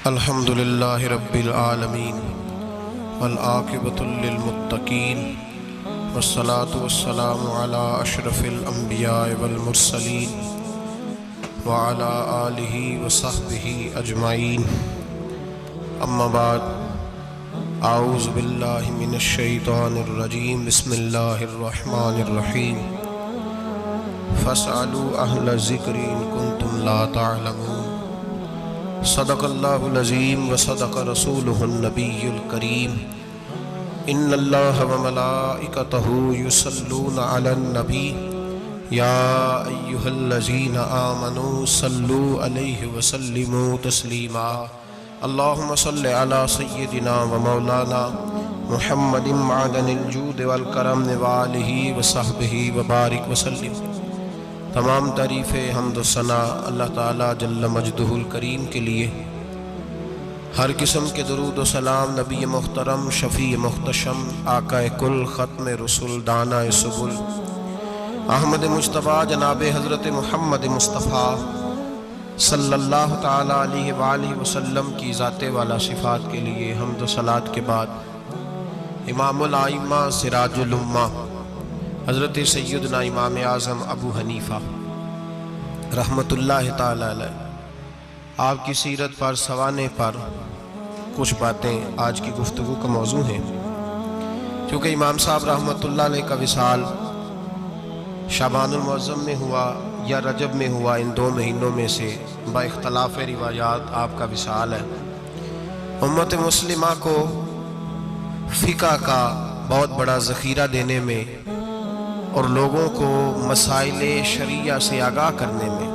الحمد للہ رب العالمین والعاقبۃ للمتقین والصلاة والسلام علی اشرف الانبیاء والمرسلین وعلی آلہ وصحبہ اجمعین، اما بعد، اعوذ باللہ من الشیطان الرجیم، بسم اللہ الرحمن الرحیم، فاسألوا اہل الذکر ان کنتم لا تعلمون۔ صدق اللہ العظیم وصدق رسولہ النبی الکریم۔ ان اللہ وملائکتہ یصلون علی النبی یا ایہا الذین آمنوا صلوا علیہ وسلموا تسلیما۔ اللہم صل علی سیدنا ومولانا محمد معدن الجود والکرم وآلہ وصحبہ وبارک وسلم۔ تمام تعریف حمد و ثنا اللہ تعالیٰ جل مجدہ الکریم کے لیے، ہر قسم کے درود و سلام نبی محترم، شفیع محتشم، آقا کل، ختم رسول، دانا سبل، احمد مجتبیٰ جناب حضرت محمد مصطفیٰ صلی اللہ تعالیٰ علیہ وآلہ وسلم کی ذات والا صفات کے لیے حمد و صلات کے بعد، امام الائمہ سراج الامہ حضرت سیدنا امام اعظم ابو حنیفہ رحمۃ اللہ تعالی علیہ، آپ کی سیرت پر سوانے پر کچھ باتیں آج کی گفتگو کا موضوع ہیں۔ کیونکہ امام صاحب رحمۃ اللہ علیہ کا وصال شعبان المعظم میں ہوا یا رجب میں ہوا، ان دو مہینوں میں سے با اختلاف روایات آپ کا وصال ہے۔ امت مسلمہ کو فقہ کا بہت بڑا ذخیرہ دینے میں اور لوگوں کو مسائل شریعہ سے آگاہ کرنے میں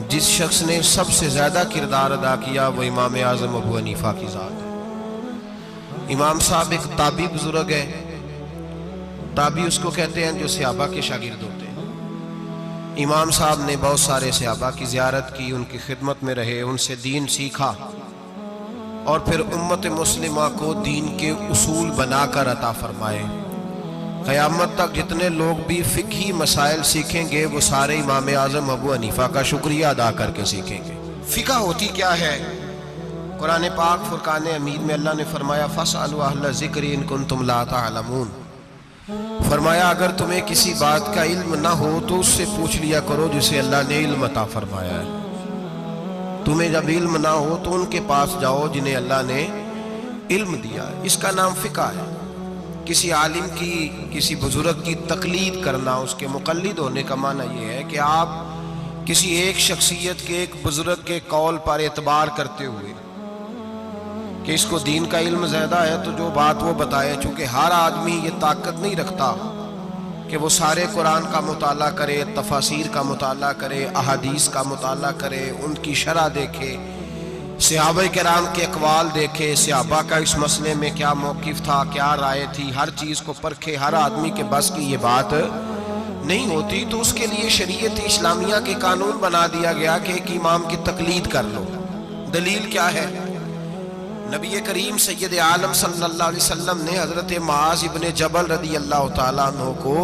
جس شخص نے سب سے زیادہ کردار ادا کیا وہ امام اعظم ابو حنیفہ کی ذات ہے۔ امام صاحب ایک تابعی بزرگ ہے، تابعی اس کو کہتے ہیں جو صحابہ کے شاگرد ہوتے ہیں۔ امام صاحب نے بہت سارے صحابہ کی زیارت کی، ان کی خدمت میں رہے، ان سے دین سیکھا اور پھر امت مسلمہ کو دین کے اصول بنا کر عطا فرمائے۔ قیامت تک جتنے لوگ بھی فقہی مسائل سیکھیں گے وہ سارے امام اعظم ابو حنیفہ کا شکریہ ادا کر کے سیکھیں گے۔ فقہ ہوتی کیا ہے؟ قرآن پاک فرقان حمید میں اللہ نے فرمایا فاسألوا اہل الذکر ان کنتم لا تعلمون، فرمایا اگر تمہیں کسی بات کا علم نہ ہو تو اس سے پوچھ لیا کرو جسے اللہ نے علم عطا فرمایا ہے۔ تمہیں جب علم نہ ہو تو ان کے پاس جاؤ جنہیں اللہ نے علم دیا ہے۔ اس کا نام فقہ ہے۔ کسی عالم کی، کسی بزرگ کی تقلید کرنا، اس کے مقلد ہونے کا معنی یہ ہے کہ آپ کسی ایک شخصیت کے، ایک بزرگ کے قول پر اعتبار کرتے ہوئے کہ اس کو دین کا علم زیادہ ہے تو جو بات وہ بتائے، چونکہ ہر آدمی یہ طاقت نہیں رکھتا کہ وہ سارے قرآن کا مطالعہ کرے، تفاسیر کا مطالعہ کرے، احادیث کا مطالعہ کرے، ان کی شرح دیکھے، صحابہ کرام کے اقوال دیکھے، صحابہ کا اس مسئلے میں کیا موقف تھا، کیا رائے تھی، ہر چیز کو پرکھے۔ ہر آدمی کے بس کی یہ بات نہیں ہوتی، تو اس کے لیے شریعت اسلامیہ کے قانون بنا دیا گیا کہ ایک امام کی تقلید کر لو۔ دلیل کیا ہے؟ نبی کریم سید عالم صلی اللہ علیہ وسلم نے حضرت معاذ ابن جبل رضی اللہ تعالیٰ عنہ کو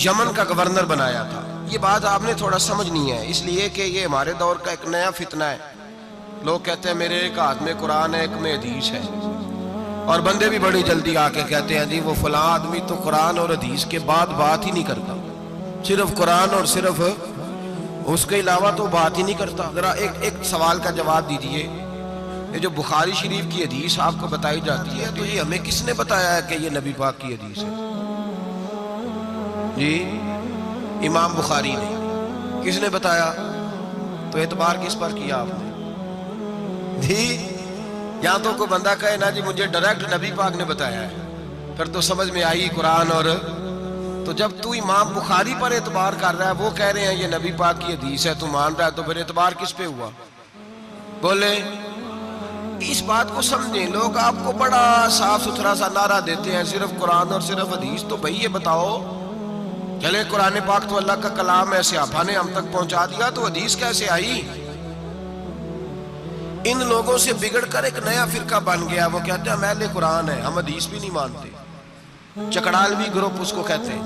یمن کا گورنر بنایا تھا۔ یہ بات آپ نے تھوڑا سمجھنی ہے، اس لیے کہ یہ ہمارے دور کا ایک نیا فتنہ ہے۔ لوگ کہتے ہیں میرے ایک ہاتھ میں قرآن ہے، ایک میں حدیث ہے، اور بندے بھی بڑی جلدی آ کے کہتے ہیں جی وہ فلاں آدمی تو قرآن اور حدیث کے بعد بات ہی نہیں کرتا، صرف قرآن اور صرف اس کے علاوہ تو بات ہی نہیں کرتا۔ ذرا ایک سوال کا جواب دیجئے، یہ جو بخاری شریف کی حدیث آپ کو بتائی جاتی ہے تو یہ ہمیں کس نے بتایا ہے کہ یہ نبی پاک کی حدیث ہے؟ جی امام بخاری نے۔ کس نے بتایا؟ تو اعتبار کس پر کیا آپ نے؟ جی یہاں تو کوئی بندہ کہے نا جی مجھے ڈائریکٹ نبی پاک نے بتایا ہے، پھر تو سمجھ میں آئی قرآن۔ اور تو جب تو امام بخاری پر اعتبار کر رہا ہے، وہ کہہ رہے ہیں یہ نبی پاک کی حدیث ہے، تو مان رہا ہے، تو پھر اعتبار کس پہ ہوا؟ بولے اس بات کو سمجھیں۔ لوگ آپ کو بڑا صاف ستھرا سا نعرہ دیتے ہیں صرف قرآن اور صرف حدیث، تو بھئی یہ بتاؤ چلے قرآن پاک تو اللہ کا کلام ہے، صحابہ نے ہم تک پہنچا دیا، تو حدیث کیسے آئی؟ ان لوگوں سے بگڑ کر ایک نیا فرقہ بن گیا، وہ کہتے ہیں ہم اہل قرآن ہیں، ہم حدیث بھی نہیں مانتے۔ چکڑالوی گروپ اس کو کہتے ہیں،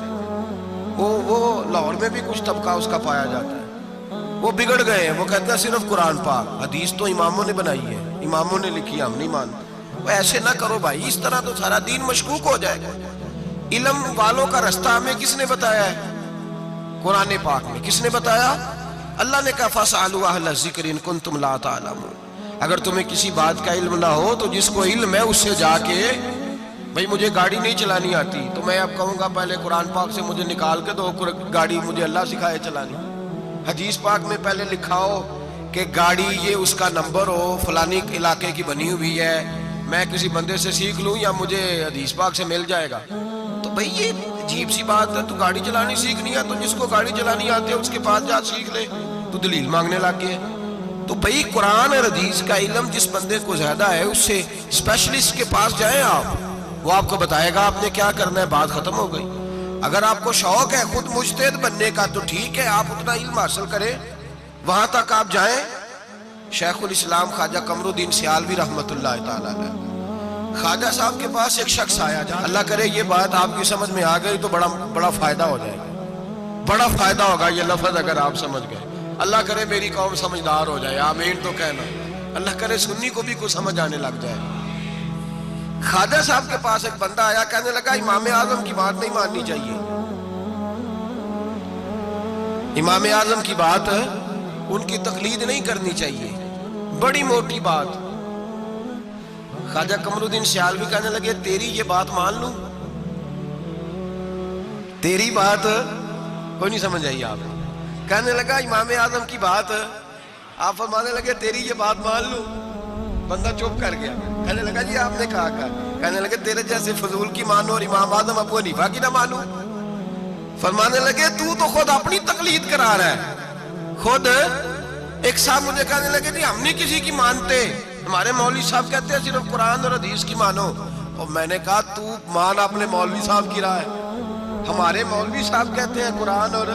وہ لاہور میں بھی کچھ طبقہ اس کا پایا جاتا ہے۔ وہ بگڑ گئے ہیں، وہ کہتے ہیں صرف قرآن پاک، حدیث تو اماموں نے بنائی ہے، اماموں نے لکھی ہے، ہم نہیں مانتے۔ وہ ایسے نہ کرو بھائی، اس طرح تو سارا دین مشکوک ہو جائے گا۔ علم والوں کا رستہ ہمیں کس نے بتایا ہے؟ قرآن پاک میں۔ کس نے بتایا؟ اللہ نے کہا فَاسْأَلُوا أَهْلَ الذِّكْرِ إِن كُنتُمْ لَا تَعْلَمُونَ۔ اگر تمہیں کسی بات کا علم نہ ہو تو جس کو علم ہے اس سے جا کے، بھئی مجھے گاڑی نہیں چلانی آتی تو میں اب کہوں گا پہلے قرآن پاک سے مجھے نکال کے دو گاڑی، مجھے اللہ سکھائے چلانی۔ حدیث پاک میں پہلے لکھا ہو کہ گاڑی یہ اس کا نمبر ہو، فلانی علاقے کی بنی ہوئی ہے، میں کسی بندے سے سیکھ لوں یا مجھے حدیث پاک سے مل جائے گا؟ تو بھئی یہ عجیب سی بات ہے، تو گاڑی چلانی سیکھنی ہے تو جس کو گاڑی چلانی آتی ہے اس کے پاس جا سیکھ لے، تو دلیل مانگنے لگ گئے۔ تو بھئی قرآن اور حدیث کا علم جس بندے کو زیادہ ہے اس سے اسپیشلسٹ کے پاس جائیں آپ، وہ آپ کو بتائے گا آپ نے کیا کرنا ہے، بات ختم ہو گئی۔ اگر آپ کو شوق ہے خود مجتہد بننے کا تو ٹھیک ہے، آپ اتنا علم حاصل کریں، وہاں تک آپ جائیں۔ شیخ الاسلام خواجہ قمر الدین سیالوی رحمۃ اللہ تعالی علیہ، خواجہ صاحب کے پاس ایک شخص آیا، اللہ کرے یہ بات آپ کی سمجھ میں آ گئی تو بڑا فائدہ ہو جائے گا، بڑا فائدہ ہوگا یہ لفظ اگر آپ سمجھ گئے۔ اللہ کرے میری قوم سمجھدار ہو جائے، آمین تو کہنا۔ اللہ کرے سنی کو بھی کچھ سمجھ آنے لگ جائے۔ خواجہ صاحب کے پاس ایک بندہ آیا، کہنے لگا امام اعظم کی بات نہیں ماننی چاہیے، امام اعظم کی بات ان کی تقلید نہیں کرنی چاہیے، بڑی موٹی بات۔ خواجہ قمر الدین سیالوی کہنے لگے تیری یہ بات مان لوں؟ تیری بات کوئی نہیں سمجھ آئی آپ؟ کہنے لگا امام اعظم کی بات، آپ فرمانے لگے تیری یہ بات مان لوں؟ بندہ چپ کر گیا، کہنے لگا جی آپ نے کہا کہنے لگے تیرے جیسے فضول کی مانو اور امام اعظم ابو حنیفہ کی نہ مانو؟ فرمانے لگے تو خود اپنی تقلید کرا رہا ہے۔ خود ایک صاحب مجھے کہنے لگے جی ہم نہیں کسی کی مانتے، ہمارے مولوی صاحب کہتے ہیں صرف قرآن اور حدیث کی مانو۔ اور میں نے کہا تو مان اپنے مولوی صاحب کی رائے، ہمارے مولوی صاحب کہتے ہیں قرآن اور،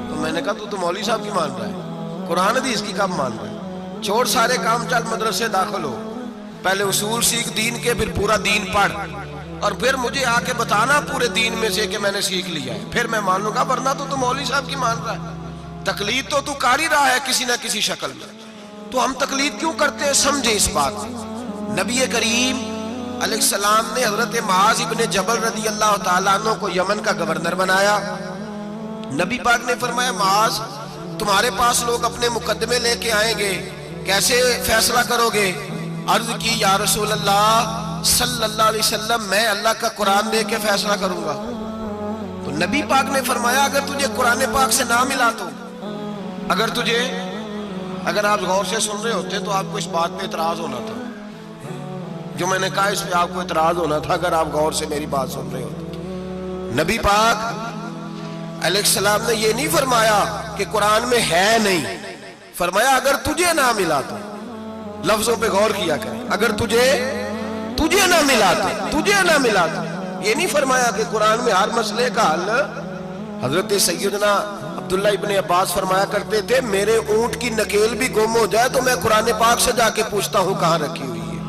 تو میں نے کہا تو مولوی صاحب کی مان رہا ہے، قرآن حدیث کی کب مان رہا ہے؟ چھوڑ سارے کام، چل مدرسے داخل ہو، پہلے اصول سیکھ دین کے، پھر پورا دین پڑھ، اور پھر مجھے آ کے بتانا پورے دین میں سے کہ میں نے سیکھ لیا ہے، پھر میں مان لوں گا، ورنہ تو مولوی صاحب کی مان رہا ہے، تقلید تو کر ہی رہا ہے کسی نہ کسی شکل میں۔ تو ہم تقلید کیوں کرتے ہیں؟ سمجھیں اس بات کو۔ نبی کریم علیہ السلام نے حضرت معاذ ابن جبل رضی اللہ تعالیٰ عنہ کو یمن کا گورنر بنایا۔ نبی پاک نے فرمایا معاذ تمہارے پاس لوگ اپنے مقدمے لے کے آئیں گے، کیسے فیصلہ کرو گے؟ عرض کی یا رسول اللہ صلی اللہ علیہ وسلم میں اللہ کا قرآن دے کے فیصلہ کروں گا۔ تو نبی پاک نے فرمایا اگر تجھے قرآن پاک سے نہ ملا تو، اگر آپ غور سے سن رہے ہوتے تو آپ کو اس بات پہ اعتراض ہونا تھا جو میں نے کہا، اس پہ آپ کو اعتراض ہونا تھا اگر آپ غور سے میری بات سن رہے ہوتے۔ نبی پاک علیہ السلام نے یہ نہیں فرمایا کہ قرآن میں ہے نہیں، فرمایا اگر تجھے نہ ملا تو، لفظوں پہ غور کیا کریں، اگر تجھے نہ ملا تو، یہ نہیں فرمایا کہ قرآن میں ہر مسئلے کا حل۔ حضرت سیدنا عبداللہ ابن عباس فرمایا کرتے تھے میرے اونٹ کی نکیل بھی گم ہو جائے تو میں قرآن پاک سے جا کے پوچھتا ہوں کہاں رکھی ہوئی ہے،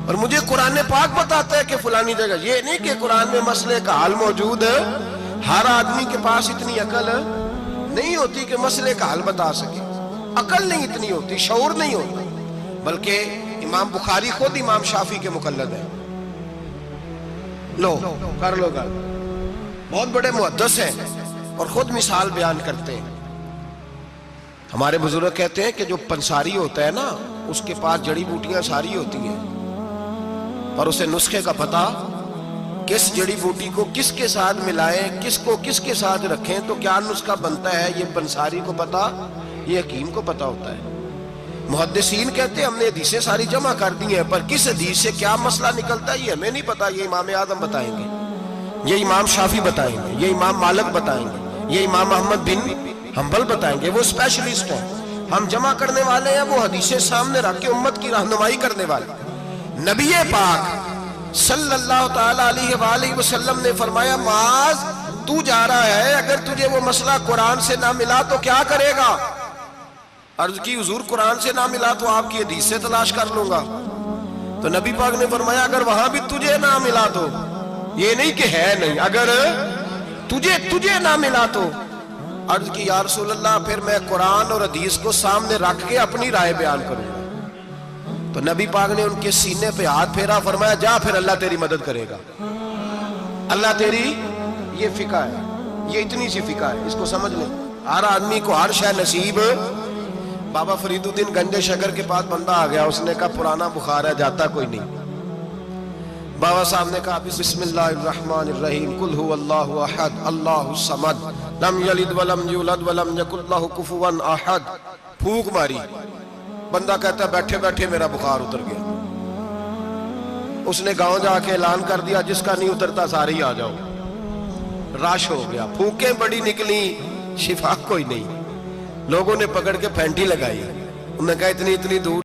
اور مجھے قرآن پاک بتاتا ہے کہ فلانی جگہ۔ یہ نہیں کہ قرآن میں مسئلے کا حل موجود ہے، ہر آدمی کے پاس اتنی عقل نہیں ہوتی کہ مسئلے کا حل بتا سکے، عقل نہیں اتنی ہوتی، شعور نہیں ہوتا، بلکہ امام بخاری خود امام شافعی کے مقلد ہیں، لو کر لو گا، بہت بڑے محدث ہیں اور خود مثال بیان کرتے ہیں۔ ہمارے بزرگ کہتے ہیں کہ جو پنساری ہوتا ہے نا اس کے پاس جڑی بوٹیاں ساری ہوتی ہیں اور اسے نسخے کا پتہ، کس جڑی بوٹی کو کس کے ساتھ ملائیں، کس کو کس کے ساتھ رکھیں تو کیا نسخہ بنتا ہے، یہ پنساری کو پتہ، یہ حکیم کو پتہ ہوتا ہے۔ محدثین کہتے ہیں ہم نے حدیثیں ساری جمع کر دی ہیں، پر کس حدیث سے کیا مسئلہ نکلتا ہے یہ ہمیں نہیں پتا، یہ امام اعظم بتائیں گے، یہ امام شافعی بتائیں گے، یہ امام مالک بتائیں گے، یہ امام احمد بن حنبل بتائیں گے، وہ اسپیشلسٹ ہیں، ہم جمع کرنے والے ہیں، وہ حدیثیں سامنے رکھ کے امت کی رہنمائی کرنے والے۔ نبی پاک صلی اللہ تعالی علیہ وآلہ وسلم نے فرمایا معاذ تو جا رہا ہے، اگر تجھے وہ مسئلہ قرآن سے نہ ملا تو کیا کرے گا؟ عرض کی حضور قرآن سے نہ ملا تو آپ کی حدیث سے تلاش کر لوں گا۔ تو نبی پاک نے فرمایا اگر وہاں بھی تجھے نہ ملا تو، یہ نہیں کہ ہے نہیں، اگر تجھے نہ ملا تو عرض کی یا رسول اللہ پھر میں قرآن اور حدیث کو سامنے رکھ کے اپنی رائے بیان کروں گا. تو نبی پاک نے ان کے سینے پہ ہاتھ پھیرا، فرمایا جا پھر اللہ تیری مدد کرے گا. اللہ تیری، یہ فقہ ہے، یہ اتنی سی فقہ ہے، اس کو سمجھ لیں. ہر آدمی کو ہر شے نصیب. بابا فرید الدین گنجے شکر کے پاس بندہ آ گیا، اس نے کہا پرانا بخار ہے، جاتا کوئی نہیں. بابا صاحب نے کہا بسم اللہ الرحمن الرحیم، قل هو اللہ احد اللہ الصمد لم یلد ولم یولد ولم یکن لہ کفوا احد. پھونک ماری، بندہ کہتا ہے بیٹھے بیٹھے میرا بخار اتر گیا. اس نے گاؤں جا کے اعلان کر دیا جس کا نہیں اترتا سارے ہی آ جاؤ. رش ہو گیا، پھونکیں بڑی نکلی، شفا کوئی نہیں. لوگوں نے پکڑ کے پھینٹی لگائی. انہوں نے کہا اتنی دور